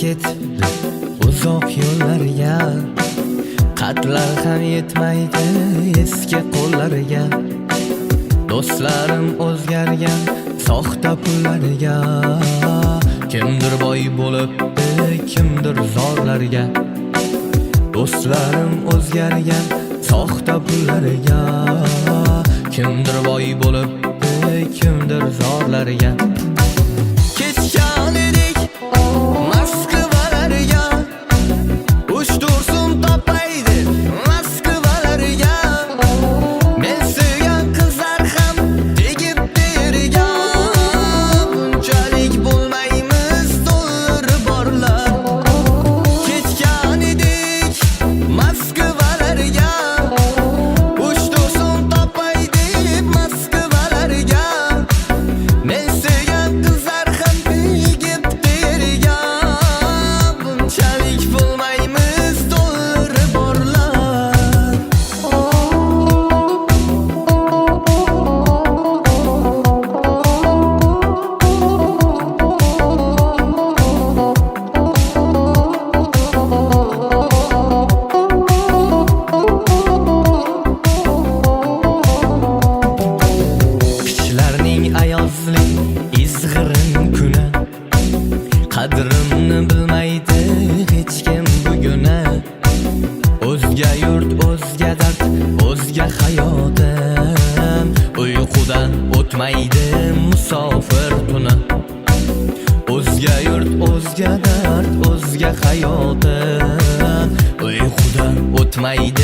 ketdi uzoq yo'llarga, qatlar ham yetmaydi eski qo'llariga. Do'stlarim o'zgargan soxta pullarga, kimdir boy bo'libdi, kimdir zorlarga. Do'stlarim o'zgargan soxta pullarga, kimdir boy bo'libdi, kimdir zorlarga. Ketgan edik Moskvalarga, uch tursun topaydi Moskvalarga. Men sevgan qizlar ham tegibdi yerga, bunchalik bo'lmaymiz dollar borlar. Ketgan edik Moskvalarga, uch tursun topaydi Moskvalarga. Men sevgan qizlar ham tegibdi yerga, bunchalik bo'lmaymiz dollar borlar. Qishlarning ayozli izg'irin kuni, qadrimni bilmaydi hech kim buguni. O'zga yurt, o'zga dard, o'zga hayotim, uyqudan o'tmaydi musofir tuni. O'zga yurt, o'zga dard, o'zga hayotim, uyqudan o'tmaydi